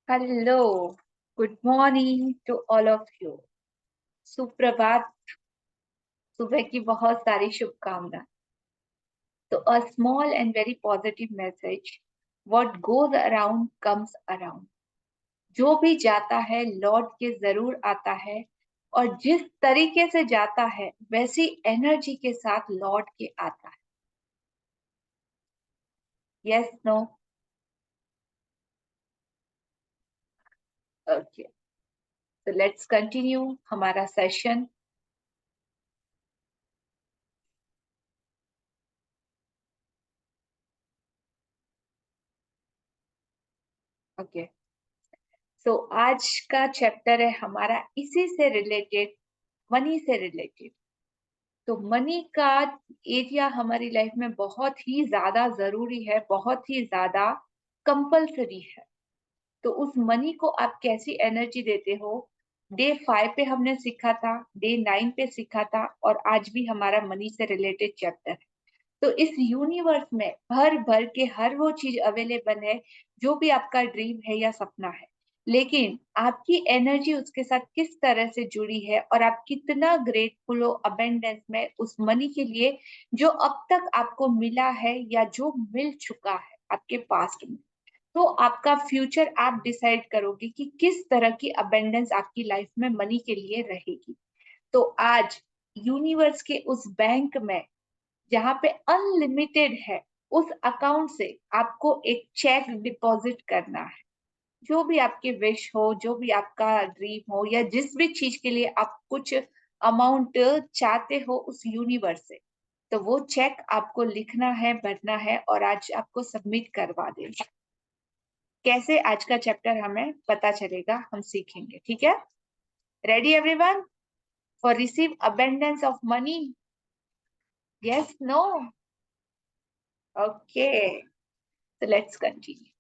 Hello, good morning to all of you. सुप्रभात, सुबह की बहुत सारी शुभकामनाएं. तो a small and very positive message. What goes around comes around. जो भी जाता है लौट के जरूर आता है और जिस तरीके से जाता है वैसी एनर्जी के साथ लौट के आता है. Yes, no? Okay. So let's continue हमारा सेशन. Okay. सो आज का चैप्टर है हमारा इसी से रिलेटेड, मनी से रिलेटेड. तो मनी का एरिया हमारी लाइफ में बहुत ही ज्यादा जरूरी है, बहुत ही ज्यादा कंपल्सरी है. तो उस मनी को आप कैसी एनर्जी देते हो, डे 5 पे हमने सीखा था, डे 9 पे सीखा था, और आज भी हमारा मनी से रिलेटेड चैप्टर है. तो इस यूनिवर्स में भर भर के हर वो चीज अवेलेबल है जो भी आपका ड्रीम है या सपना है. लेकिन आपकी एनर्जी उसके साथ किस तरह से जुड़ी है और आप कितना ग्रेटफुल हो अबेंडेंस में उस मनी के लिए जो अब तक आपको मिला है या जो मिल चुका है आपके पास्ट में. तो आपका फ्यूचर आप डिसाइड करोगे कि किस तरह की अबेंडेंस आपकी लाइफ में मनी के लिए रहेगी. तो आज यूनिवर्स के उस बैंक में जहां पे अनलिमिटेड है, उस अकाउंट से आपको एक चेक डिपॉजिट करना है. जो भी आपके विश हो, जो भी आपका ड्रीम हो, या जिस भी चीज के लिए आप कुछ अमाउंट चाहते हो उस यूनिवर्स से, तो वो चेक आपको लिखना है, भरना है और आज आपको सबमिट करवा देना. कैसे, आज का चैप्टर हमें पता चलेगा, हम सीखेंगे. ठीक है? Ready everyone for receive abundance of money? Yes, no? Okay, so let's continue.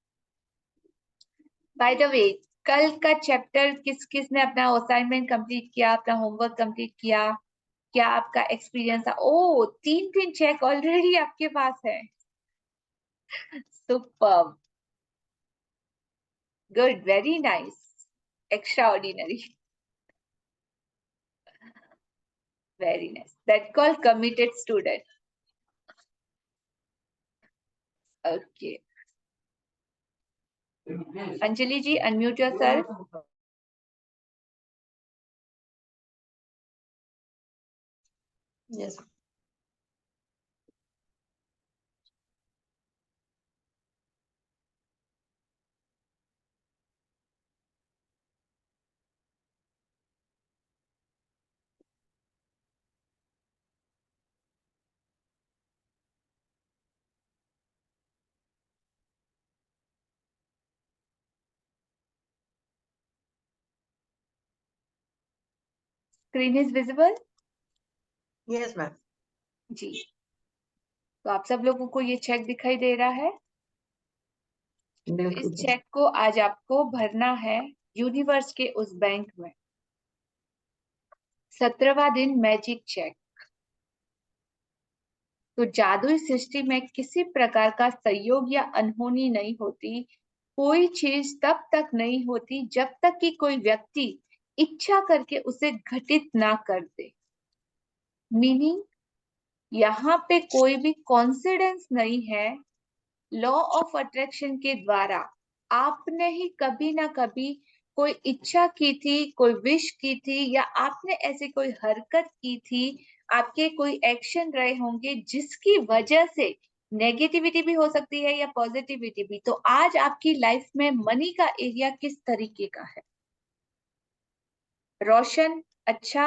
By the way, कल का चैप्टर किस किस ने अपना असाइनमेंट कंप्लीट किया, अपना होमवर्क कंप्लीट किया? क्या आपका एक्सपीरियंस था? ओ, 3 चेक ऑलरेडी आपके पास है. Superb, good, very nice, extraordinary, very nice. That call committed student. Okay, Anjali ji, unmute yourself. Yes. Screen is visible? Yes, ma'am. जी. तो आप सब लोगों को ये चेक दिखाई दे रहा है? तो इस चेक को आज आपको भरना है यूनिवर्स के उस बैंक में. 17वां दिन, मैजिक चेक. तो जादुई सृष्टि में किसी प्रकार का संयोग या अनहोनी नहीं होती. कोई चीज तब तक नहीं होती जब तक कि कोई व्यक्ति इच्छा करके उसे घटित ना कर दे. मीनिंग, यहाँ पे कोई भी कॉन्सिडेंस नहीं है. लॉ ऑफ अट्रैक्शन के द्वारा आपने ही कभी ना कभी कोई इच्छा की थी, कोई विश की थी, या आपने ऐसी कोई हरकत की थी, आपके कोई एक्शन रहे होंगे जिसकी वजह से नेगेटिविटी भी हो सकती है या पॉजिटिविटी भी. तो आज आपकी लाइफ में मनी का एरिया किस तरीके का है? रोशन, अच्छा,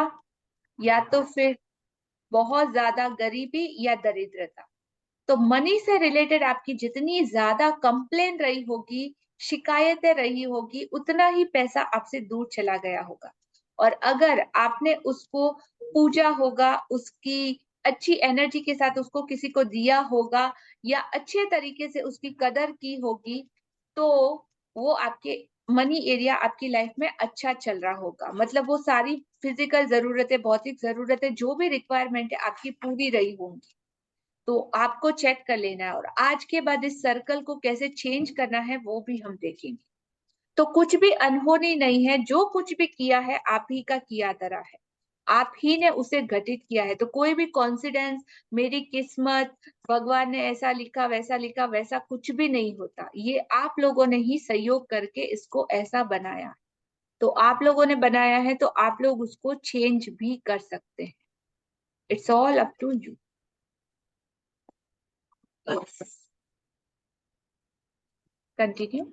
या तो फिर बहुत ज्यादा गरीबी या दरिद्रता? तो मनी से रिलेटेड आपकी जितनी ज्यादा कंप्लेन रही होगी, शिकायतें रही होगी, उतना ही पैसा आपसे दूर चला गया होगा. और अगर आपने उसको पूजा होगा, उसकी अच्छी एनर्जी के साथ उसको किसी को दिया होगा, या अच्छे तरीके से उसकी कदर की होगी, तो वो आपके मनी एरिया आपकी लाइफ में अच्छा चल रहा होगा. मतलब वो सारी फिजिकल जरूरतें, भौतिक जरूरतें, जो भी रिक्वायरमेंट है आपकी पूरी रही होंगी. तो आपको चेक कर लेना है, और आज के बाद इस सर्कल को कैसे चेंज करना है वो भी हम देखेंगे. तो कुछ भी अनहोनी नहीं है, जो कुछ भी किया है आप ही का किया धरा है, आप ही ने उसे घटित किया है। तो कोई भी कॉन्सिडेंस, मेरी किस्मत, भगवान ने ऐसा लिखा वैसा कुछ भी नहीं होता। ये आप लोगों ने ही सहयोग करके इसको ऐसा बनाया है। तो आप लोगों ने बनाया है तो आप लोग उसको चेंज भी कर सकते हैं। It's all up to you. Continue.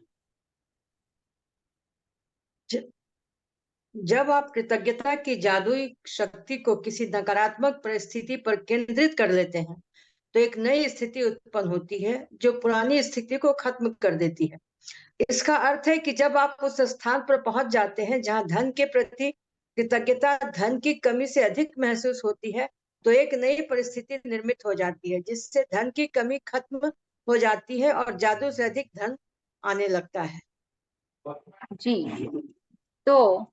जब आप कृतज्ञता की जादुई शक्ति को किसी नकारात्मक परिस्थिति पर केंद्रित कर लेते हैं तो एक नई स्थिति उत्पन्न होती है जो पुरानी स्थिति को खत्म कर देती है। इसका अर्थ है कि जब आप उस स्थान पर पहुंच जाते हैं जहां धन के प्रति कृतज्ञता धन की कमी से अधिक महसूस होती है, तो एक नई परिस्थिति निर्मित हो जाती है जिससे धन की कमी खत्म हो जाती है और जादू से अधिक धन आने लगता है। जी, तो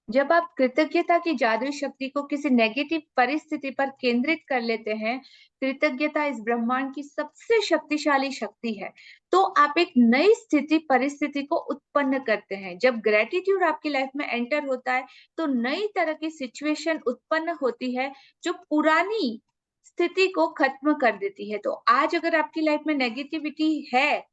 जब आप कृतज्ञता की जादुई शक्ति को किसी नेगेटिव परिस्थिति पर केंद्रित कर लेते हैं, कृतज्ञता इस ब्रह्मांड की सबसे शक्तिशाली शक्ति है। तो आप एक नई स्थिति परिस्थिति को उत्पन्न करते हैं। जब ग्रेटिट्यूड आपकी लाइफ में एंटर होता है तो नई तरह की सिचुएशन उत्पन्न होती है जो पुरानी स्थिति को खत्म कर देती है। तो आज अगर आपकी लाइफ में नेगेटिविटी है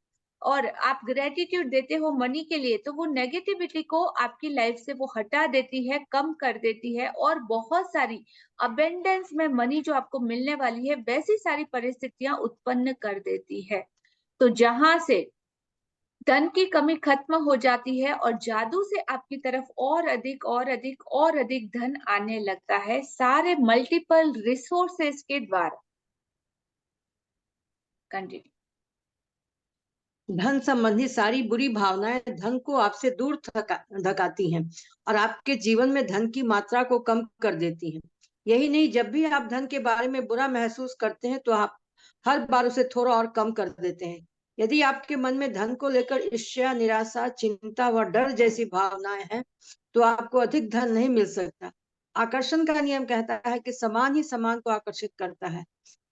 और आप ग्रेटिट्यूड देते हो मनी के लिए, तो वो नेगेटिविटी को आपकी लाइफ से वो हटा देती है, कम कर देती है और बहुत सारी अबेंडेंस में मनी जो आपको मिलने वाली है वैसी सारी परिस्थितियां उत्पन्न कर देती है। तो जहां से धन की कमी खत्म हो जाती है और जादू से आपकी तरफ और अधिक और अधिक और अधिक धन आने लगता है, सारे मल्टीपल रिसोर्सेस के द्वारा। कंटिन्यू। धन संबंधी सारी बुरी भावनाएं धन को आपसे दूर धकाती हैं और आपके जीवन में धन की मात्रा को कम कर देती हैं। यही नहीं, जब भी आप धन के बारे में बुरा महसूस करते हैं तो आप हर बार उसे थोड़ा और कम कर देते हैं। यदि आपके मन में धन को लेकर ईर्ष्या, निराशा, चिंता व डर जैसी भावनाएं हैं तो आपको अधिक धन नहीं मिल सकता। आकर्षण का नियम कहता है कि समान ही समान को आकर्षित करता है।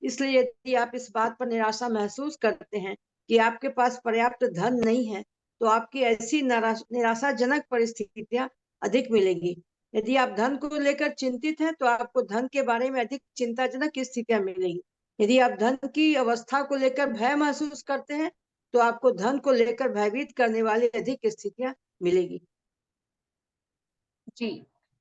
इसलिए यदि आप इस बात पर निराशा महसूस करते हैं कि आपके पास पर्याप्त धन नहीं है, तो आपकी ऐसी निराशाजनक परिस्थितियां अधिक मिलेगी। यदि आप धन को लेकर चिंतित हैं, तो आपको धन के बारे में अधिक चिंताजनक स्थितियां मिलेगी। यदि आप धन की अवस्था को लेकर भय महसूस करते हैं, तो आपको धन को लेकर भयभीत करने वाली अधिक स्थितियां मिलेगी। जी,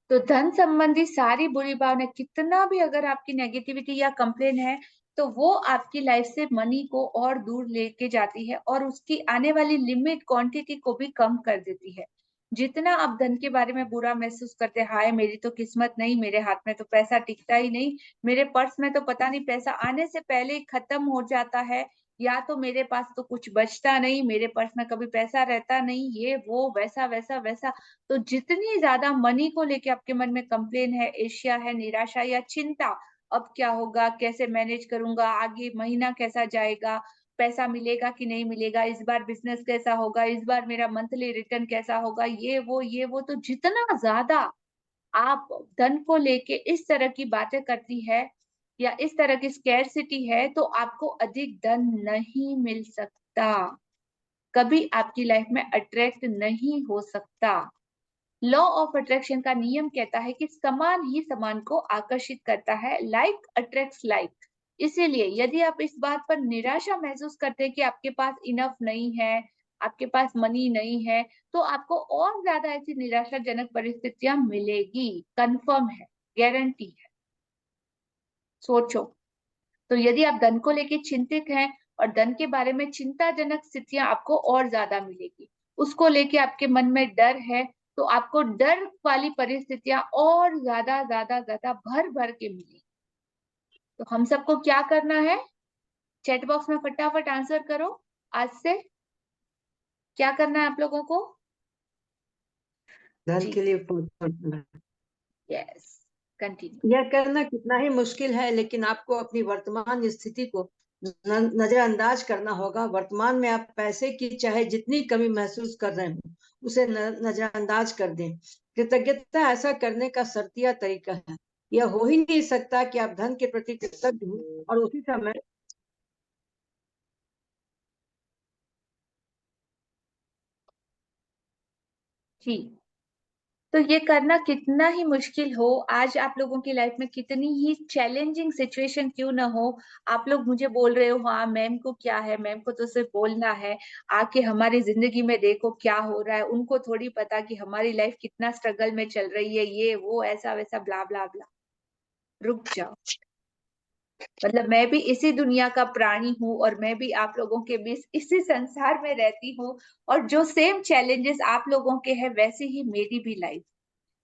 तो धन संबंधी सारी बुरी भावना, कितना भी अगर आपकी नेगेटिविटी या कंप्लेन है, तो वो आपकी लाइफ से मनी को और दूर लेके जाती है और उसकी आने वाली लिमिट क्वांटिटी को भी कम कर देती है। जितना आप धन के बारे में बुरा महसूस करते हैं, हाय मेरी तो किस्मत नहीं, मेरे हाथ में तो पैसा टिकता ही नहीं, मेरे पर्स में तो पता नहीं पैसा आने से पहले ही खत्म हो जाता है, या तो मेरे पास तो कुछ बचता नहीं, मेरे पर्स में कभी पैसा रहता नहीं, ये वो वैसा वैसा वैसा। तो जितनी ज्यादा मनी को लेके आपके मन में कंप्लेन है, ईर्ष्या है, निराशा या चिंता, अब क्या होगा, कैसे मैनेज करूंगा, आगे महीना कैसा जाएगा, पैसा मिलेगा कि नहीं मिलेगा, इस बार बिजनेस कैसा होगा, इस बार मेरा मंथली रिटर्न कैसा होगा, ये वो, तो जितना ज्यादा आप धन को लेके इस तरह की बातें करती है या इस तरह की स्कैरसिटी है, तो आपको अधिक धन नहीं मिल सकता, कभी आपकी लाइफ में अट्रैक्ट नहीं हो सकता। लॉ ऑफ अट्रैक्शन का नियम कहता है कि समान ही समान को आकर्षित करता है, लाइक अट्रैक्ट्स लाइक। इसीलिए यदि आप इस बात पर निराशा महसूस करते हैं कि आपके पास इनफ नहीं है, आपके पास मनी नहीं है, तो आपको और ज्यादा ऐसी निराशाजनक परिस्थितियां मिलेगी, कंफर्म है, गारंटी है। सोचो, तो यदि आप धन को लेके चिंतित हैं और धन के बारे में चिंताजनक स्थितियां आपको और ज्यादा मिलेगी, उसको लेके आपके मन में डर है, तो आपको डर वाली परिस्थितियां और ज्यादा ज्यादा ज्यादा भर भर के मिलेगी। तो हम सबको क्या करना है, चैट बॉक्स में फटाफट आंसर करो। आज से क्या करना है आप लोगों को? धन जी, के लिए करना। Yes, continue. यह करना कितना ही मुश्किल है, लेकिन आपको अपनी वर्तमान स्थिति को नजरअंदाज करना होगा। वर्तमान में आप पैसे की चाहे जितनी कमी महसूस कर रहे हो, उसे नजरअंदाज कर दें। कृतज्ञता ऐसा करने का शर्तिया तरीका है। यह हो ही नहीं सकता कि आप धन के प्रति कृतज्ञ हो और उसी समय जी। तो ये करना कितना ही मुश्किल हो, आज आप लोगों की लाइफ में कितनी ही चैलेंजिंग सिचुएशन क्यों ना हो, आप लोग मुझे बोल रहे हो हाँ मैम को क्या है, मैम को तो सिर्फ बोलना है, आके हमारी जिंदगी में देखो क्या हो रहा है, उनको थोड़ी पता कि हमारी लाइफ कितना स्ट्रगल में चल रही है, ये वो ऐसा वैसा ब्ला ब्ला ब्ला। रुक जाओ। मतलब मैं भी इसी दुनिया का प्राणी हूँ और मैं भी आप लोगों के बीच इसी संसार में रहती हूँ, और जो सेम चैलेंजेस आप लोगों के हैं वैसे ही मेरी भी लाइफ,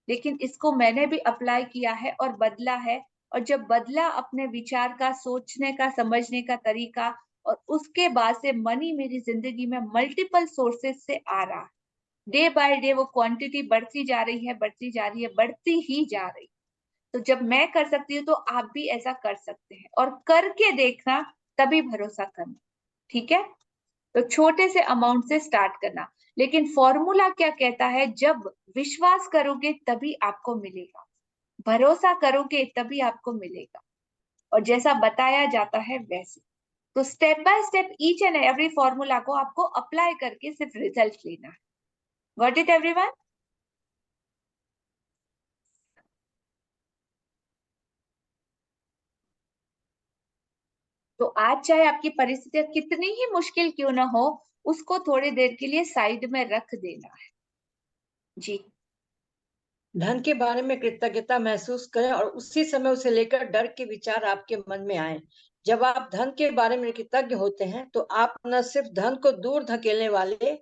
लेकिन इसको मैंने भी अप्लाई किया है और बदला है। और जब बदला अपने विचार का, सोचने का, समझने का तरीका, और उसके बाद से मनी मेरी जिंदगी में मल्टीपल सोर्सेस से आ रहा है। डे बाय डे वो क्वांटिटी बढ़ती जा रही है, बढ़ती जा रही है, बढ़ती ही जा रही है। तो जब मैं कर सकती हूँ तो आप भी ऐसा कर सकते हैं, और करके देखना, तभी भरोसा करना। ठीक है। तो छोटे से अमाउंट से स्टार्ट करना, लेकिन फॉर्मूला क्या कहता है, जब विश्वास करोगे तभी आपको मिलेगा, भरोसा करोगे तभी आपको मिलेगा, और जैसा बताया जाता है वैसे। तो step by step each and every formula को आपको अप्लाई करके सिर्फ रिजल्ट लेना है। Got it everyone? तो आज चाहे आपकी परिस्थितियां कितनी ही मुश्किल क्यों ना हो, उसको थोड़ी देर के लिए साइड में रख देना है। जी। धन के बारे में कृतज्ञता महसूस करें और उसी समय उसे लेकर डर के विचार आपके मन में आए। जब आप धन के बारे में कृतज्ञ होते हैं तो आप न सिर्फ धन को दूर धकेलने वाले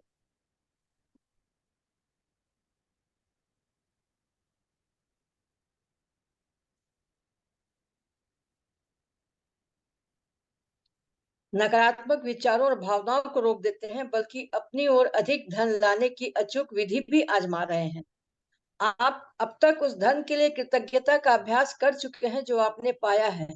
नकारात्मक विचारों और भावनाओं को रोक देते हैं, बल्कि अपनी ओर अधिक धन लाने की अचूक विधि भी आजमा रहे हैं। आप अब तक उस धन के लिए कृतज्ञता का अभ्यास कर चुके हैं जो आपने पाया है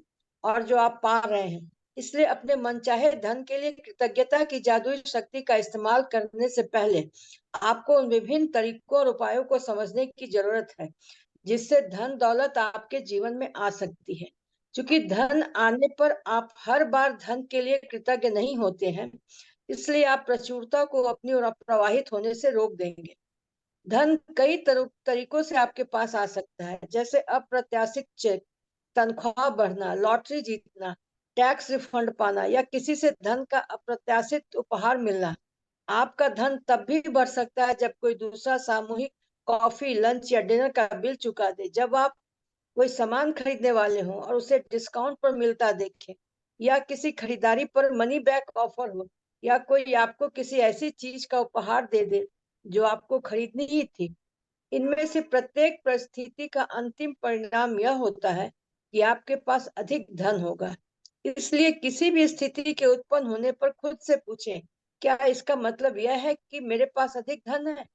और जो आप पा रहे हैं। इसलिए अपने मनचाहे धन के लिए कृतज्ञता की जादुई शक्ति का इस्तेमाल करने से पहले आपको उन विभिन्न तरीकों और उपायों को समझने की जरूरत है जिससे धन दौलत आपके जीवन में आ सकती है। क्योंकि धन आने पर आप हर बार धन के लिए कृतज्ञ नहीं होते हैं, इसलिए आप प्रचुरता को अपनी ओर प्रवाहित होने से रोक देंगे। धन कई तरीकों से आपके पास आ सकता है, जैसे अप्रत्याशित चेक, तनख्वाह बढ़ना, लॉटरी जीतना, टैक्स रिफंड पाना या किसी से धन का अप्रत्याशित उपहार मिलना। आपका धन तब भी बढ़ सकता है जब कोई दूसरा सामूहिक कॉफी, लंच या डिनर का बिल चुका दे, जब आप कोई सामान खरीदने वाले हों और उसे डिस्काउंट पर मिलता देखें, या किसी खरीदारी पर मनी बैक ऑफर हो, या कोई आपको किसी ऐसी चीज का उपहार दे दे जो आपको खरीदनी ही थी। इनमें से प्रत्येक परिस्थिति का अंतिम परिणाम यह होता है कि आपके पास अधिक धन होगा। इसलिए किसी भी स्थिति के उत्पन्न होने पर खुद से पूछें, क्या इसका मतलब यह है कि मेरे पास अधिक धन है?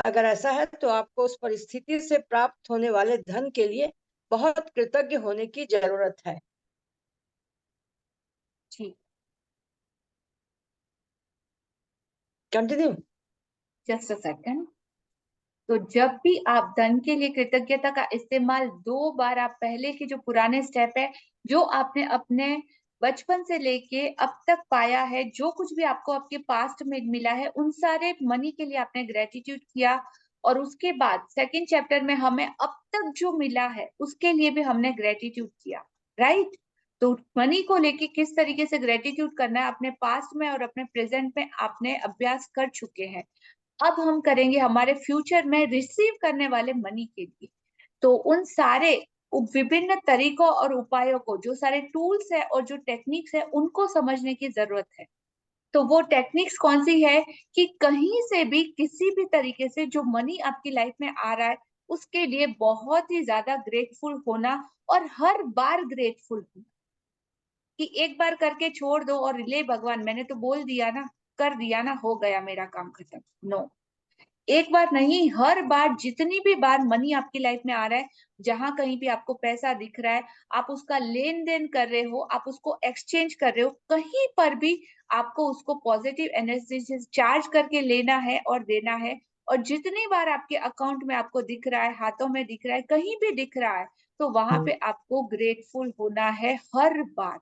अगर ऐसा है तो आपको उस परिस्थिति से प्राप्त होने वाले धन के लिए बहुत कृतज्ञ होने की जरूरत है। जी। कंटिन्यू। Just a second. तो जब भी आप धन के लिए कृतज्ञता का इस्तेमाल, दो बार आप पहले के जो पुराने स्टेप है, जो आपने अपने बचपन से लेके अब तक पाया है, जो कुछ भी आपको आपके पास्ट में मिला है, उन सारे मनी के लिए आपने ग्रेटिट्यूड किया, और उसके बाद सेकंड चैप्टर में हमें अब तक जो मिला है उसके लिए भी हमने ग्रेटिट्यूड किया। राइट। तो मनी को लेके किस तरीके से ग्रेटिट्यूड करना है अपने पास्ट में और अपने प्रेजेंट में आपने अभ्यास कर चुके हैं। अब हम करेंगे हमारे फ्यूचर में रिसीव करने वाले मनी के लिए। तो उन सारे विभिन्न तरीकों और उपायों को, जो सारे टूल्स है और जो टेक्निक्स है, उनको समझने की जरूरत है। तो वो टेक्निक्स कौन सी है, कि कहीं से भी किसी भी तरीके से जो मनी आपकी लाइफ में आ रहा है, उसके लिए बहुत ही ज्यादा ग्रेटफुल होना, और हर बार ग्रेटफुल होना, कि एक बार करके छोड़ दो और ले भगवान मैंने तो बोल दिया ना, कर दिया ना, हो गया मेरा काम खत्म। नो। एक बार नहीं, हर बार, जितनी भी बार मनी आपकी लाइफ में आ रहा है, जहां कहीं भी आपको पैसा दिख रहा है, आप उसका लेन देन कर रहे हो, आप उसको एक्सचेंज कर रहे हो, कहीं पर भी आपको उसको पॉजिटिव एनर्जी से चार्ज करके लेना है और देना है। और जितनी बार आपके अकाउंट में आपको दिख रहा है, हाथों में दिख रहा है, कहीं भी दिख रहा है, तो वहां पे आपको ग्रेटफुल होना है हर बार।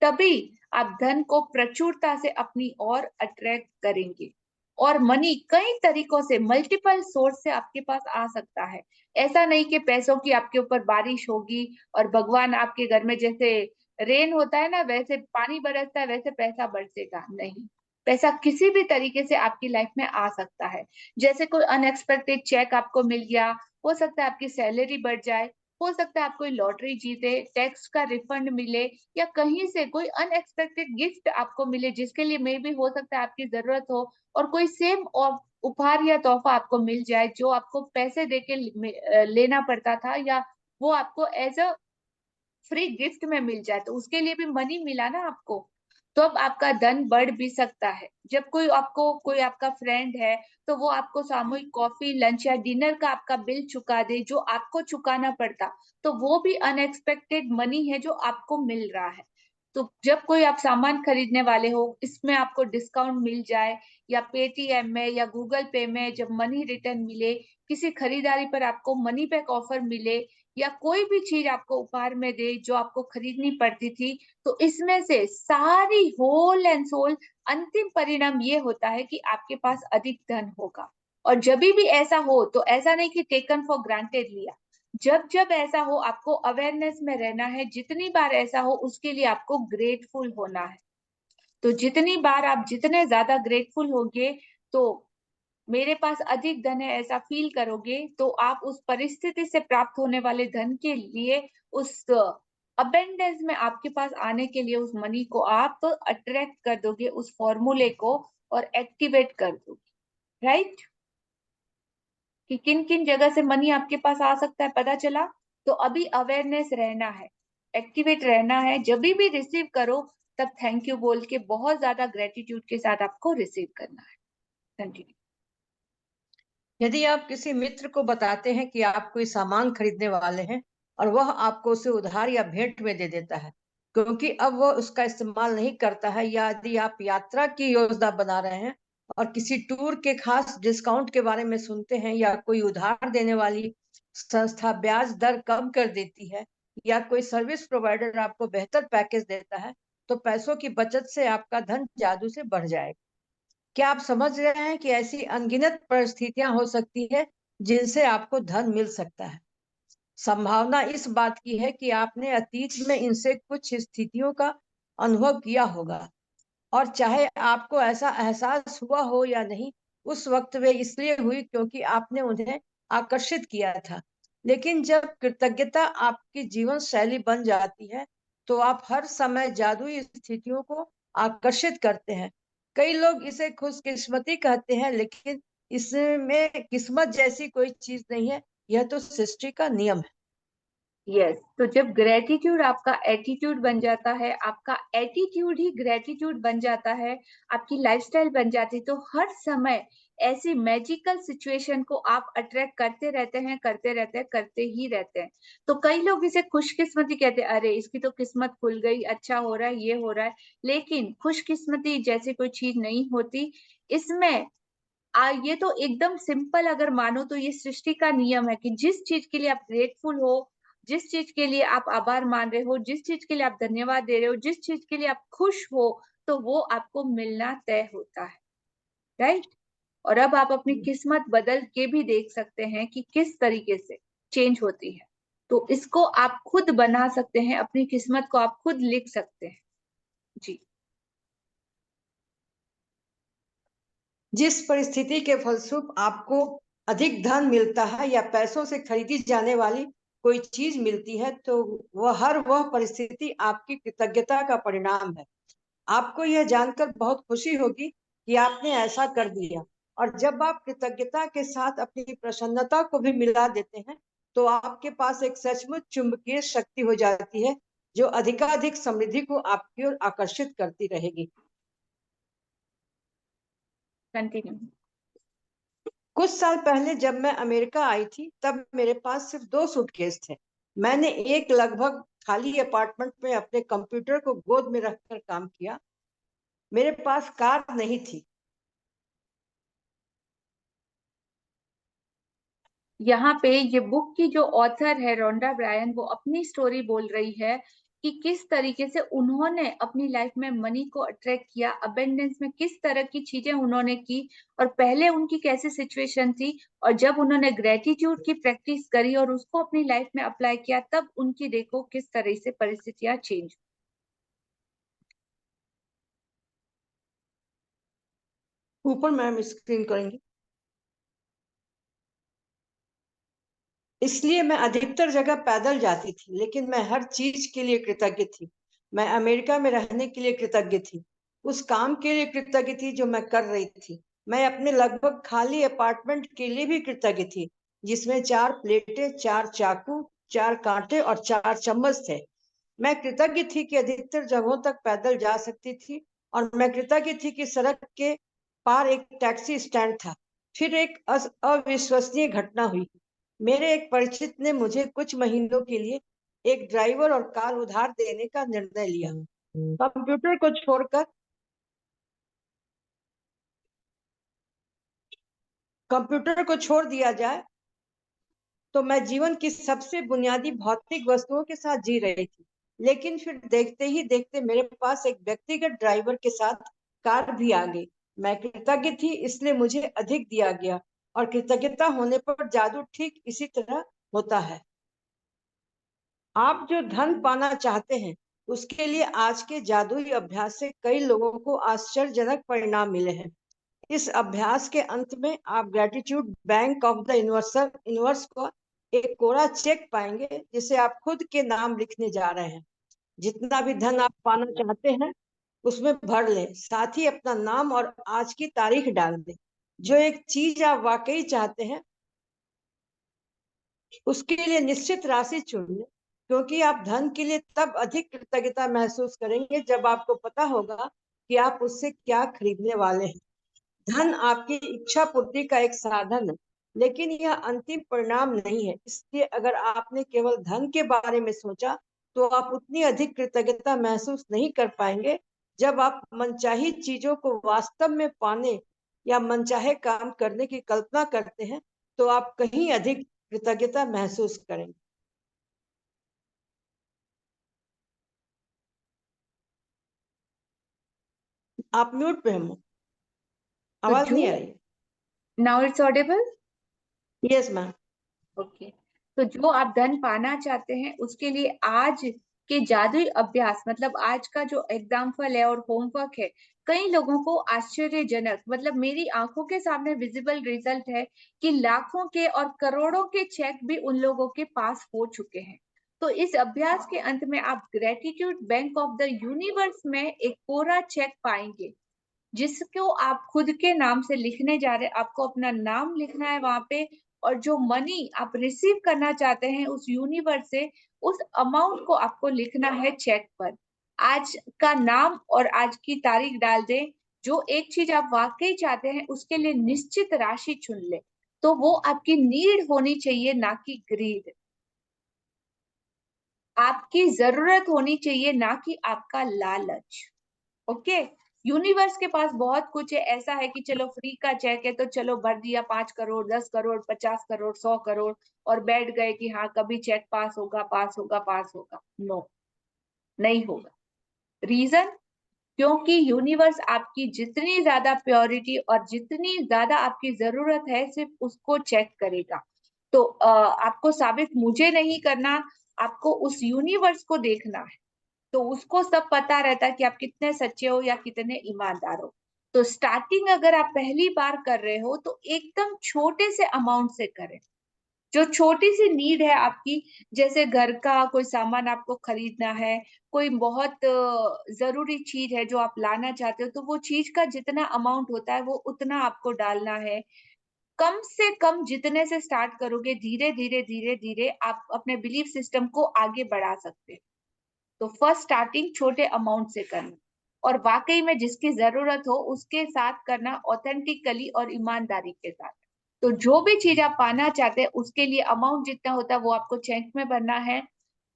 तभी आप धन को प्रचुरता से अपनी ओर अट्रैक्ट करेंगे। और मनी कई तरीकों से, मल्टीपल सोर्स से आपके पास आ सकता है। ऐसा नहीं कि पैसों की आपके ऊपर बारिश होगी और भगवान आपके घर में जैसे रेन होता है ना, वैसे पानी बरसता है, वैसे पैसा बरसेगा नहीं। पैसा किसी भी तरीके से आपकी लाइफ में आ सकता है। जैसे कोई अनएक्सपेक्टेड चेक आपको मिल गया, हो सकता है आपकी सैलरी बढ़ जाए, हो सकता है आप कोई लॉटरी जीते, टैक्स का रिफंड मिले, या कहीं से कोई अनएक्सपेक्टेड गिफ्ट आपको मिले जिसके लिए मे भी हो सकता है आपकी जरूरत हो, और कोई सेम उपहार या तोहफा आपको मिल जाए जो आपको पैसे देके लेना पड़ता था, या वो आपको एज अ फ्री गिफ्ट में मिल जाए, तो उसके लिए भी मनी मिला ना आपको। तो अब आपका धन बढ़ भी सकता है। जब कोई आपका फ्रेंड है, तो वो आपको सामूहिक कॉफी, लंच या डिनर का आपका बिल चुका दे जो आपको चुकाना पड़ता, तो वो भी अनएक्सपेक्टेड मनी है जो आपको मिल रहा है। तो जब कोई आप सामान खरीदने वाले हो, इसमें आपको डिस्काउंट मिल जाए, या पेटीएम में या गूगल पे में जब मनी रिटर्न मिले, किसी खरीदारी पर आपको मनी बैक ऑफर मिले, या कोई भी चीज आपको उपहार में दे जो आपको खरीदनी पड़ती थी, तो इसमें से सारी होल एंड सोल अंतिम परिणाम ये होता है कि आपके पास अधिक धन होगा। और जब भी ऐसा हो, तो ऐसा नहीं कि टेकन फॉर ग्रांटेड लिया, जब जब ऐसा हो आपको अवेयरनेस में रहना है। जितनी बार ऐसा हो उसके लिए आपको ग्रेटफुल होना है। तो जितनी बार आप जितने ज्यादा ग्रेटफुल होगे, तो मेरे पास अधिक धन है ऐसा फील करोगे, तो आप उस परिस्थिति से प्राप्त होने वाले धन के लिए, उस अबेंडेंस में आपके पास आने के लिए, उस मनी को आप अट्रैक्ट कर दोगे, उस फॉर्मूले को, और एक्टिवेट कर दोगे। राइट? कि किन किन जगह से मनी आपके पास आ सकता है पता चला। तो अभी अवेयरनेस रहना है, एक्टिवेट रहना है। जब भी रिसीव करो, तब थैंक यू बोल के बहुत ज्यादा ग्रेटिट्यूड के साथ आपको रिसीव करना है। कंटिन्यू। यदि आप किसी मित्र को बताते हैं कि आप कोई सामान खरीदने वाले हैं और वह आपको उसे उधार या भेंट में दे देता है क्योंकि अब वह उसका इस्तेमाल नहीं करता है, या यदि आप यात्रा की योजना बना रहे हैं और किसी टूर के खास डिस्काउंट के बारे में सुनते हैं, या कोई उधार देने वाली संस्था ब्याज दर कम कर देती है, या कोई सर्विस प्रोवाइडर आपको बेहतर पैकेज देता है, तो पैसों की बचत से आपका धन जादू से बढ़ जाएगा। क्या आप समझ रहे हैं कि ऐसी अनगिनत परिस्थितियां हो सकती है जिनसे आपको धन मिल सकता है? संभावना इस बात की है कि आपने अतीत में इनसे कुछ स्थितियों का अनुभव किया होगा, और चाहे आपको ऐसा एहसास हुआ हो या नहीं, उस वक्त वे इसलिए हुई क्योंकि आपने उन्हें आकर्षित किया था। लेकिन जब कृतज्ञता आपकी जीवन शैली बन जाती है, तो आप हर समय जादुई स्थितियों को आकर्षित करते हैं। कई लोग इसे खुशकिस्मती कहते हैं, लेकिन इसमें किस्मत जैसी कोई चीज नहीं है। यह तो सृष्टि का नियम है। यस, तो जब ग्रेटिट्यूड आपका एटीट्यूड बन जाता है, आपका एटीट्यूड ही ग्रेटिट्यूड बन जाता है, आपकी लाइफस्टाइल बन जाती है, तो हर समय ऐसी मैजिकल सिचुएशन को आप अट्रैक्ट करते रहते हैं, करते रहते हैं, करते ही रहते हैं। तो कई लोग इसे खुशकिस्मती कहते हैं, अरे इसकी तो किस्मत खुल गई, अच्छा हो रहा है, ये हो रहा है। लेकिन खुशकिस्मती जैसी कोई चीज नहीं होती इसमें। ये तो एकदम सिंपल अगर मानो तो ये सृष्टि का नियम है कि जिस चीज के लिए आप ग्रेटफुल हो, जिस चीज के लिए आप आभार मान रहे हो, जिस चीज के लिए आप धन्यवाद दे रहे हो, जिस चीज के लिए आप खुश हो, तो वो आपको मिलना तय होता है। राइट? और अब आप अपनी किस्मत बदल के भी देख सकते हैं कि किस तरीके से चेंज होती है। तो इसको आप खुद बना सकते हैं, अपनी किस्मत को आप खुद लिख सकते हैं। जी। जिस परिस्थिति के फलस्वरूप आपको अधिक धन मिलता है या पैसों से खरीदी जाने वाली कोई चीज मिलती है, तो वह परिस्थिति आपकी कृतज्ञता का परिणाम है। आपको यह जानकर बहुत खुशी होगी कि आपने ऐसा कर दिया। और जब आप कृतज्ञता के साथ अपनी प्रसन्नता को भी मिला देते हैं, तो आपके पास एक सचमुच चुंबकीय शक्ति हो जाती है जो अधिकाधिक समृद्धि को आपकी ओर आकर्षित करती रहेगी। कंटिन्यू। कुछ साल पहले जब मैं अमेरिका आई थी, तब मेरे पास सिर्फ 2 सूटकेस थे। मैंने एक लगभग खाली अपार्टमेंट में अपने कंप्यूटर को गोद में रखकर काम किया। मेरे पास कार नहीं थी। यहाँ पे ये बुक की जो ऑथर है रोंडा ब्रायन, वो अपनी स्टोरी बोल रही है कि किस तरीके से उन्होंने अपनी लाइफ में मनी को अट्रैक्ट किया, अबेंडेंस में किस तरह की चीजें उन्होंने की, और पहले उनकी कैसी सिचुएशन थी, और जब उन्होंने ग्रेटिट्यूड की प्रैक्टिस करी और उसको अपनी लाइफ में अप्लाई किया, तब उनकी देखो किस तरह से परिस्थितियां चेंज। ऊपर मैम स्क्रीन करेंगे। इसलिए मैं अधिकतर जगह पैदल जाती थी, लेकिन मैं हर चीज के लिए कृतज्ञ थी। मैं अमेरिका में रहने के लिए कृतज्ञ थी, उस काम के लिए कृतज्ञ थी जो मैं कर रही थी। मैं अपने लगभग खाली अपार्टमेंट के लिए भी कृतज्ञ थी, जिसमें 4 प्लेटें, 4 चाकू, 4 कांटे और 4 चम्मच थे। मैं कृतज्ञ थी कि अधिकतर जगहों तक पैदल जा सकती थी, और मैं कृतज्ञ थी कि सड़क के पार एक टैक्सी स्टैंड था। फिर एक अविश्वसनीय घटना हुई। मेरे एक परिचित ने मुझे कुछ महीनों के लिए एक ड्राइवर और कार उधार देने का निर्णय लिया। कंप्यूटर को छोड़कर कंप्यूटर को छोड़ दिया जाए तो मैं जीवन की सबसे बुनियादी भौतिक वस्तुओं के साथ जी रही थी। लेकिन फिर देखते ही देखते मेरे पास एक व्यक्तिगत ड्राइवर के साथ कार भी आ गई। मैं कृतज्ञ थी, इसलिए मुझे अधिक दिया गया, और कृतज्ञता होने पर जादू ठीक इसी तरह होता है। आप जो धन पाना चाहते हैं, उसके लिए आज के जादुई अभ्यास से कई लोगों को आश्चर्यजनक परिणाम मिले हैं। इस अभ्यास के अंत में आप gratitude bank of the universe को एक कोरा चेक पाएंगे, जिसे आप खुद के नाम लिखने जा रहे हैं। जितना भी धन आप पाना चाहते हैं, उसमें भर लें। साथ ही अपना नाम और आज की तारीख डाल दें। जो एक चीज आप वाकई चाहते हैं, उसके लिए निश्चित राशि चुन लें, क्योंकि आप धन के लिए तब अधिक कृतज्ञता महसूस करेंगे जब आपको पता होगा कि आप उससे क्या खरीदने वाले हैं। धन आपकी इच्छा पूर्ति का एक साधन है, लेकिन यह अंतिम परिणाम नहीं है। इसलिए अगर आपने केवल धन के बारे में सोचा, तो आप उतनी अधिक कृतज्ञता महसूस नहीं कर पाएंगे। जब आप मनचाही चीजों को वास्तव में पाने या मनचाहे काम करने की कल्पना करते हैं, तो आप कहीं अधिक कृतज्ञता महसूस करेंगे। आप म्यूट पे हैं, तो आवाज जो नहीं आ रही है। Now it's Audible. Yes ma'am. Okay. तो जो आप धन पाना चाहते हैं, उसके लिए आज के जादुई अभ्यास, मतलब आज का जो एग्जाम्पल है और होमवर्क है, कई लोगों को आश्चर्यजनक, मतलब मेरी आंखों के सामने विजिबल रिजल्ट है कि लाखों के और करोड़ों के चेक भी उन लोगों के पास हो चुके हैं। तो इस अभ्यास के अंत में आप gratitude bank of the universe में एक कोरा चेक पाएंगे, जिसको आप खुद के नाम से लिखने जा रहे हैं। आपको अपना नाम लिखना है वहां पे, और जो मनी आप रिसीव करना चाहते हैं उस यूनिवर्स से, उस अमाउंट को आपको लिखना है चेक पर। आज का नाम और आज की तारीख डाल दें। जो एक चीज आप वाकई चाहते हैं, उसके लिए निश्चित राशि चुन ले। तो वो आपकी नीड होनी चाहिए, ना कि ग्रीड। आपकी जरूरत होनी चाहिए, ना कि आपका लालच। ओके। यूनिवर्स के पास बहुत कुछ है। ऐसा है कि चलो फ्री का चेक है तो चलो भर दिया, 5 करोड़, 10 करोड़, 50 करोड़, 100 करोड़, और बैठ गए कि हाँ कभी चेक पास होगा, पास होगा, पास होगा। नो, नहीं होगा। रीजन? क्योंकि यूनिवर्स आपकी जितनी ज्यादा प्योरिटी और जितनी ज्यादा आपकी जरूरत है, सिर्फ उसको चेक करेगा। तो आपको साबित मुझे नहीं करना, आपको उस यूनिवर्स को देखना है। तो उसको सब पता रहता है कि आप कितने सच्चे हो या कितने ईमानदार हो। तो स्टार्टिंग अगर आप पहली बार कर रहे हो, तो एकदम छोटे से अमाउंट से करें। जो छोटी सी नीड है आपकी, जैसे घर का कोई सामान आपको खरीदना है, कोई बहुत जरूरी चीज है जो आप लाना चाहते हो, तो वो चीज का जितना अमाउंट होता है वो उतना आपको डालना है। कम से कम जितने से स्टार्ट करोगे, धीरे धीरे धीरे धीरे आप अपने बिलीफ सिस्टम को आगे बढ़ा सकते हैं। तो फर्स्ट स्टार्टिंग छोटे अमाउंट से करना, और वाकई में जिसकी जरूरत हो उसके साथ करना, ऑथेंटिकली और ईमानदारी के साथ। तो जो भी चीज आप पाना चाहते हैं, उसके लिए अमाउंट जितना होता है वो आपको चेक में भरना है।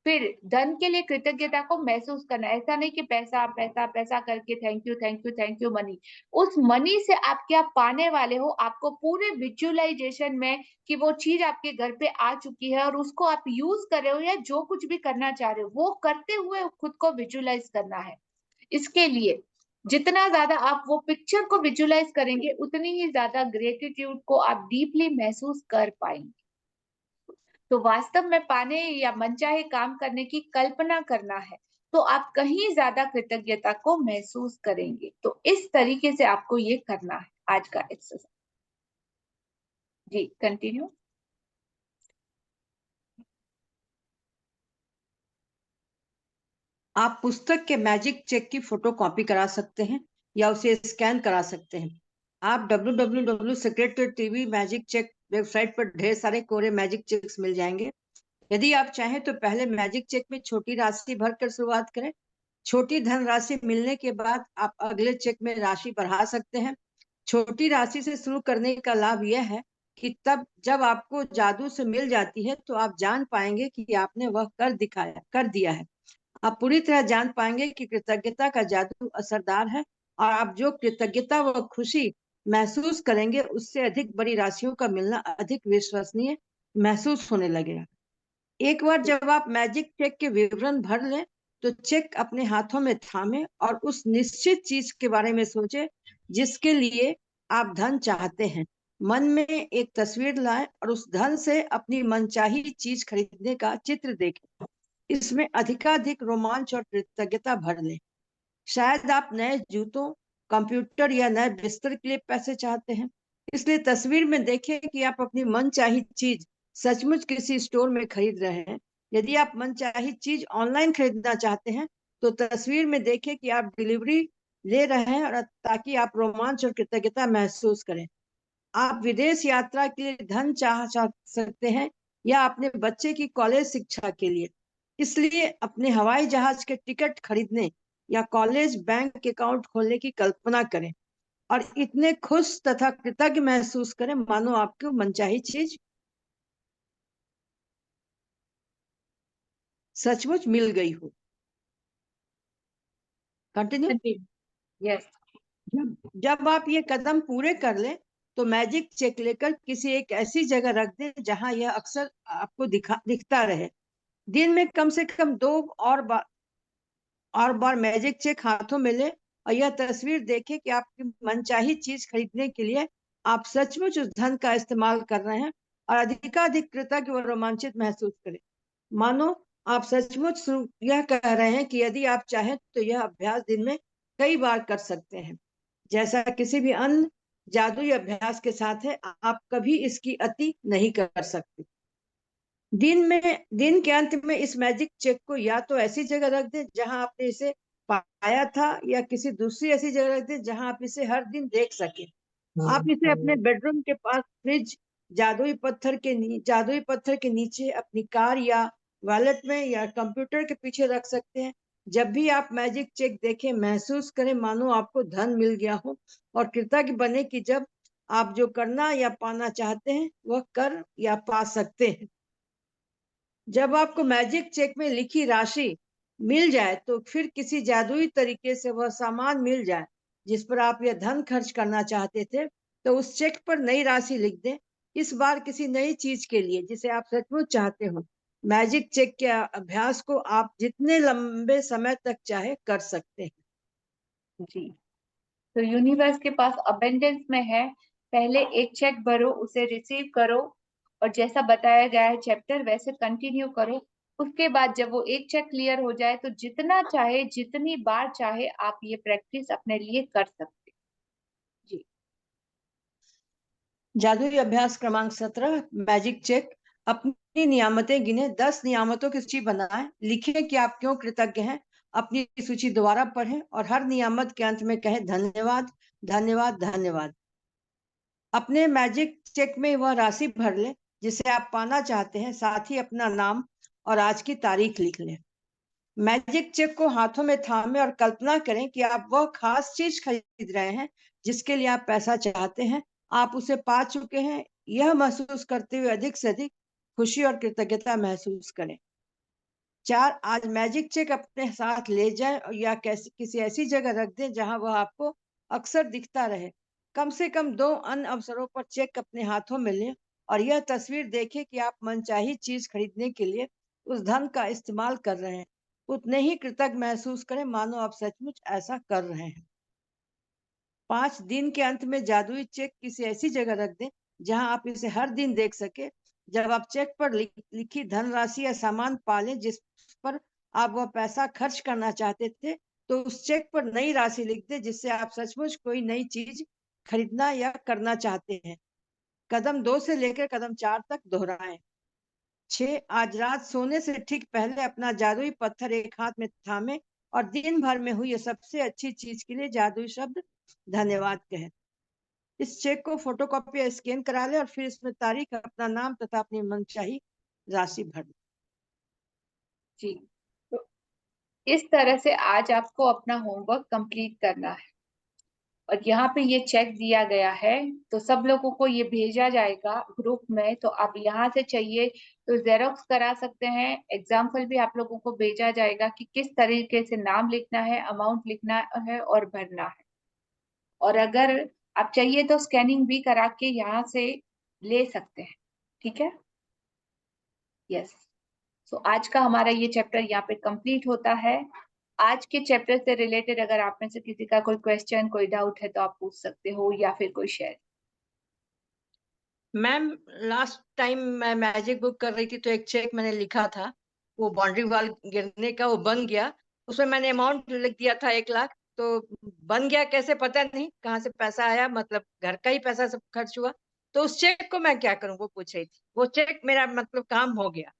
फिर धन के लिए कृतज्ञता को महसूस करना, ऐसा नहीं कि पैसा पैसा पैसा करके thank you thank you thank you money. उस मनी से आप क्या पाने वाले हो, आपको पूरे विजुअलाइजेशन में कि वो चीज आपके घर पे आ चुकी है और उसको आप यूज कर रहे हो या जो कुछ भी करना चाह रहे हो वो करते हुए खुद को विजुअलाइज करना है। इसके लिए जितना ज्यादा आप वो पिक्चर को विजुअलाइज करेंगे उतनी ही ज्यादा ग्रेटिट्यूड को आप डीपली महसूस कर पाएंगे। तो वास्तव में पाने या मनचाहे काम करने की कल्पना करना है तो आप कहीं ज्यादा कृतज्ञता को महसूस करेंगे। तो इस तरीके से आपको ये करना है आज का एक्सरसाइज। जी कंटिन्यू। आप पुस्तक के मैजिक चेक की फोटो कॉपी करा सकते हैं या उसे स्कैन करा सकते हैं। आप www.secret.tv मैजिक चेक वेबसाइट पर ढेर सारे कोरे मैजिक चेक्स मिल जाएंगे। यदि आप चाहें तो पहले मैजिक चेक में छोटी राशि भरकर शुरुआत करें। छोटी धनराशि मिलने के बाद आप अगले चेक में राशि बढ़ा सकते हैं। छोटी राशि से शुरू करने का लाभ यह है कि तब जब आपको जादू से मिल जाती है तो आप जान पाएंगे कि आपने वह कर दिया है। आप पूरी तरह जान पाएंगे कि कृतज्ञता का जादू असरदार है और आप जो कृतज्ञता व खुशी महसूस करेंगे उससे अधिक बड़ी राशियों का मिलना अधिक विश्वसनीय महसूस होने लगेगा। एक बार जब आप मैजिक चेक के विवरण भर लें तो चेक अपने हाथों में थामे और उस निश्चित चीज के बारे में सोचे जिसके लिए आप धन चाहते हैं। मन में एक तस्वीर लाएं और उस धन से अपनी मनचाही चीज खरीदने का चित्र देखें। इसमें अधिकाधिक रोमांच और कृतज्ञता भर लें। शायद आप नए जूतों, कंप्यूटर या नए बिस्तर के लिए पैसे चाहते हैं, इसलिए तस्वीर में देखें कि आप अपनी मनचाही चीज सचमुच किसी स्टोर में खरीद रहे हैं। यदि आप मनचाही चीज ऑनलाइन खरीदना चाहते हैं तो तस्वीर में देखें कि आप डिलीवरी ले रहे हैं और ताकि आप रोमांच और कृतज्ञता महसूस करें। आप विदेश यात्रा के लिए धन चाह सकते हैं या अपने बच्चे की कॉलेज शिक्षा के लिए, इसलिए अपने हवाई जहाज के टिकट खरीदने या कॉलेज बैंक अकाउंट खोलने की कल्पना करें और इतने खुश तथा कृतज्ञ महसूस करें मानो आपको मनचाही चीज सचमुच मिल गई हो। कंटिन्यू। यस। जब आप ये कदम पूरे कर लें तो मैजिक चेक लेकर किसी एक ऐसी जगह रख दें जहां यह अक्सर आपको दिखता रहे। दिन में कम से कम 2 और बार मैजिक चेक हाथों में ले और यह तस्वीर देखें कि आपकी मनचाही चीज खरीदने के लिए आप सचमुच उस धन का इस्तेमाल कर रहे हैं और अधिकाधिक कृतज्ञ व रोमांचित महसूस करें मानो आप सचमुच यह कह रहे हैं कि यदि आप चाहें तो यह अभ्यास दिन में कई बार कर सकते हैं। जैसा किसी भी अन्य जादुई अभ्यास के साथ है, आप कभी इसकी अति नहीं कर सकते। दिन के अंत में इस मैजिक चेक को या तो ऐसी जगह रख दें जहां आपने इसे पाया था या किसी दूसरी ऐसी जगह रख दें जहां आप इसे हर दिन देख सके। आप इसे अपने बेडरूम के पास फ्रिज, जादुई पत्थर के नीचे, अपनी कार या वॉलेट में या कंप्यूटर के पीछे रख सकते हैं। जब भी आप मैजिक चेक देखें महसूस करें मानो आपको धन मिल गया हो और कृतज्ञ बने कि जब आप जो करना या पाना चाहते हैं वह कर या पा सकते हैं। जब आपको मैजिक चेक में लिखी राशि मिल जाए तो फिर किसी जादुई तरीके से वह सामान मिल जाए जिस पर आप यह धन खर्च करना चाहते थे तो उस चेक पर नई राशि लिख दें, इस बार किसी नई चीज के लिए जिसे आप सचमुच चाहते हो। मैजिक चेक के अभ्यास को आप जितने लंबे समय तक चाहे कर सकते हैं। जी तो यूनिवर्स के पास अबेंडेंस में है। पहले एक चेक भरो, उसे रिसीव करो और जैसा बताया गया है चैप्टर वैसे कंटिन्यू करो। उसके बाद जब वो एक चेक क्लियर हो जाए तो जितना चाहे जितनी बार चाहे आप ये प्रैक्टिस अपने लिए कर सकते। जी जादुई अभ्यास क्रमांक 17 मैजिक चेक। अपनी नियामतें गिने, 10 नियामतों की सूची बनाएं, लिखें कि आप क्यों कृतज्ञ हैं। अपनी सूची दोबारा पढ़ें और हर नियामत के अंत में कहें धन्यवाद धन्यवाद धन्यवाद। अपने मैजिक चेक में वह राशि भर लें जिसे आप पाना चाहते हैं, साथ ही अपना नाम और आज की तारीख लिख लें। मैजिक चेक को हाथों में थामे और कल्पना करें कि आप वह खास चीज खरीद रहे हैं जिसके लिए आप पैसा चाहते हैं। आप उसे पा चुके हैं, यह महसूस करते हुए अधिक से अधिक खुशी और कृतज्ञता महसूस करें। 4, आज मैजिक चेक अपने साथ ले जाएं या किसी ऐसी जगह रख दें जहां वह आपको अक्सर दिखता रहे। कम से कम 2 अन्य अवसरों पर चेक अपने हाथों में लें और यह तस्वीर देखें कि आप मनचाही चीज खरीदने के लिए उस धन का इस्तेमाल कर रहे हैं। उतने ही कृतज्ञ महसूस करें मानो आप सचमुच ऐसा कर रहे हैं। 5, दिन के अंत में जादुई चेक किसी ऐसी जगह रख दें जहां आप इसे हर दिन देख सके। जब आप चेक पर लिखी धनराशि या सामान पालें जिस पर आप वह पैसा खर्च करना चाहते थे, तो उस चेक पर नई राशि लिख दें जिससे आप सचमुच कोई नई चीज खरीदना या करना चाहते हैं। कदम 2 से लेकर कदम 4 तक दोहराएं। 6, आज रात सोने से ठीक पहले अपना जादुई पत्थर एक हाथ में थामे और दिन भर में हुई सबसे अच्छी चीज के लिए जादुई शब्द धन्यवाद कहें। इस चेक को फोटोकॉपी या स्कैन करा ले और फिर इसमें तारीख, अपना नाम तथा अपनी मनचाही राशि भर दें। जी, तो इस तरह से आज आपको अपना होमवर्क कंप्लीट करना है और यहाँ पे ये चेक दिया गया है, तो सब लोगों को ये भेजा जाएगा ग्रुप में। तो आप यहाँ से चाहिए तो जेरोक्स करा सकते हैं। एग्जाम्पल भी आप लोगों को भेजा जाएगा कि किस तरीके से नाम लिखना है, अमाउंट लिखना है और भरना है। और अगर आप चाहिए तो स्कैनिंग भी करा के यहाँ से ले सकते हैं। ठीक है, यस। सो आज का हमारा ये चैप्टर यहाँ पे कंप्लीट होता है। आज के चैप्टर से रिलेटेड अगर आप में से किसी का कोई क्वेश्चन, कोई डाउट है तो आप पूछ सकते हो या फिर कोई शेयर। मैम, लास्ट टाइम मैं मैजिक बुक कर रही थी तो एक चेक मैंने लिखा था, वो बाउंड्री वॉल गिरने का, वो बन गया। उसमें मैंने अमाउंट लिख दिया था 1 लाख, तो बन गया कैसे पता नहीं, कहाँ से पैसा आया, मतलब घर का ही पैसा सब खर्च हुआ। तो उस चेक को मैं क्या करूं, वो पूछ रही थी। वो चेक मेरा मतलब काम हो गया।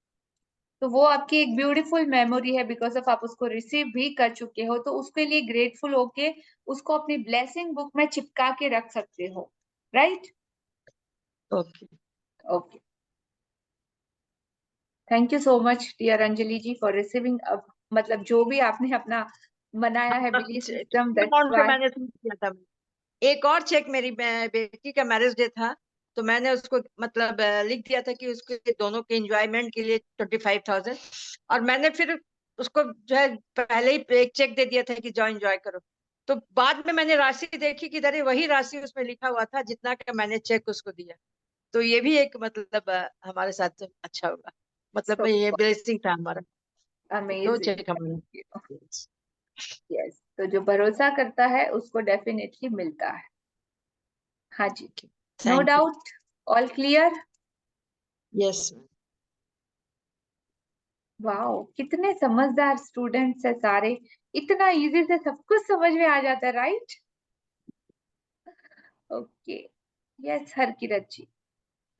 तो वो आपकी एक ब्यूटीफुल मेमोरी है, बिकॉज ऑफ आप उसको रिसीव भी कर चुके हो, तो उसके लिए ग्रेटफुल होके उसको अपनी ब्लेसिंग बुक में चिपका के रख सकते हो। Right, okay. Okay. Thank you so much dear Anjali ji for receiving, अब मतलब जो भी आपने अपना बनाया है बिलीफ सिस्टम, दैट्स अमाउंट से व्हाई। मैंने शुरू किया था। एक और चेक, मेरी बेटी का मैरिज डे था, तो मैंने उसको मतलब लिख दिया था कि उसके दोनों के एंजॉयमेंट के लिए 25,000। और मैंने फिर उसको जो है पहले ही एक चेक दे दिया था कि जाओ एंजॉय करो। तो बाद में मैंने राशि देखी कि अरे वही राशि उसमें लिखा हुआ था जितना का मैंने चेक उसको दिया। तो ये भी एक मतलब हमारे साथ अच्छा होगा, मतलब सो ये ब्लेसिंग था हमारा। दो अमेजिंग, चेक हमारे। यस। तो जो भरोसा करता है उसको डेफिनेटली मिलता है। हाँ जी, no thank you. Doubt, all clear. Yes. Wow, कितने समझदार स्टूडेंट्स है सारे। इतना इजी से सब कुछ समझ में आ जाता है, right. Okay, yes Harkirat ji,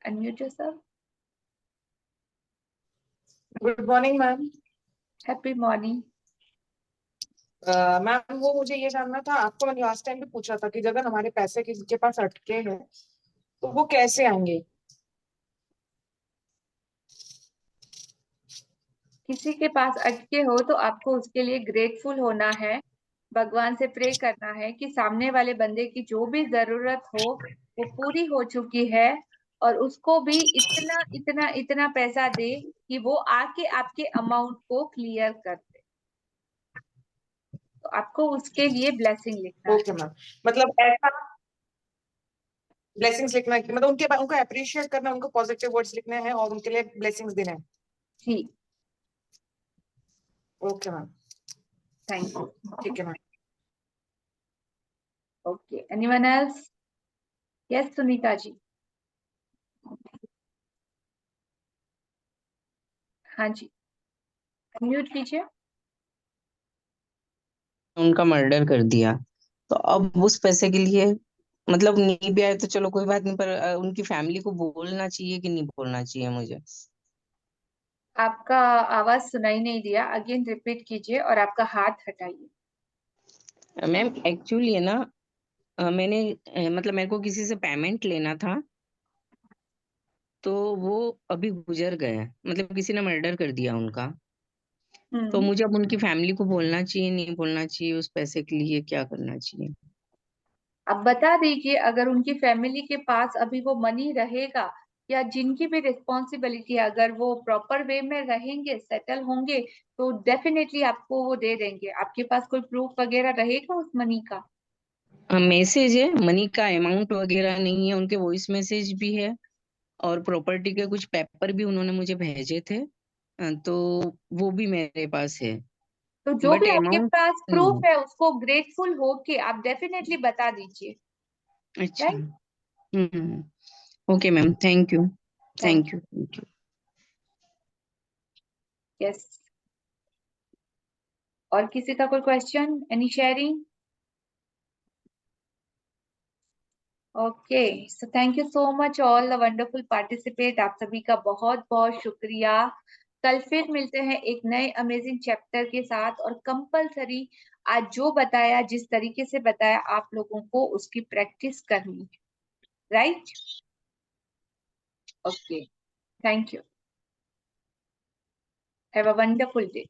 unmute yourself. Good morning ma'am. Happy morning. Ma'am वो मुझे ये जानना था, आपको मैंने लास्ट टाइम भी पूछा था कि अगर हमारे पैसे किसी के पास अटके हैं तो वो कैसे आएंगे। किसी के पास अटके हो तो आपको उसके लिए ग्रेटफुल होना है, भगवान से प्रे करना है कि सामने वाले बंदे की जो भी जरूरत हो वो पूरी हो चुकी है, और उसको भी इतना इतना इतना पैसा दे कि वो आके आपके अमाउंट को क्लियर कर दे। तो आपको उसके लिए ब्लेसिंग लिखना है। ओके मैम, मतलब ऐसा ब्लेसिंग्स लिखना है कि मतलब उनको अप्रिशिएट करना है, उनको पॉजिटिव वर्ड्स लिखने हैं और उनके लिए ब्लेसिंग्स देने हैं। जी, ओके मैम, थैंक यू। ठीक है ma'am. Okay, anyone else? Yes Sunita ji. हाँ जी, म्यूट कीजिए। उनका मर्डर कर दिया, तो अब उस पैसे के लिए मतलब नहीं भी आए तो चलो कोई बात नहीं, पर उनकी फैमिली को बोलना चाहिए कि नहीं बोलना चाहिए मुझे? आपका आवाज सुनाई नहीं दिया, अगेन रिपीट कीजिए और आपका हाथ हटाइए। मैम एक्चुअली है ना, मैंने मतलब मेरे को किसी से पेमेंट लेना था, तो वो अभी गुजर गए, मतलब किसी ने मर्डर कर दिया उनका। तो हम्म, मुझे अब उनकी फैमिली को बोलना चाहिए नहीं बोलना चाहिए, उस पैसे के लिए क्या करना चाहिए? अब बता दीजिए, अगर उनकी फैमिली के पास अभी वो मनी रहेगा या जिनकी भी रिस्पॉन्सिबिलिटी है, अगर वो प्रॉपर वे में रहेंगे, सेटल होंगे, तो डेफिनेटली आपको वो दे देंगे। आपके पास कोई प्रूफ वगैरह रहेगा उस मनी का? मैसेज है, मनी का अमाउंट वगैरह नहीं है, उनके वॉइस मैसेज भी है और प्रॉपर्टी के कुछ पेपर भी उन्होंने मुझे भेजे थे, तो वो भी मेरे पास है, तो जो बट भी आपके अमाउंट पास नहीं प्रूफ है उसको ग्रेटफुल होके आप डेफिनेटली बता दीजिए। है। अच्छा। Right? Okay ma'am, thank you. Thank thank you. You. Yes. और किसी का कोई question, any sharing? Okay, so thank you so much all the wonderful participate. आप सभी का बहुत बहुत शुक्रिया। कल फिर मिलते हैं एक नए अमेजिंग चैप्टर के साथ, और कंपलसरी आज जो बताया, जिस तरीके से बताया, आप लोगों को उसकी प्रैक्टिस करनी है। Right? Okay, thank you. Have a wonderful day.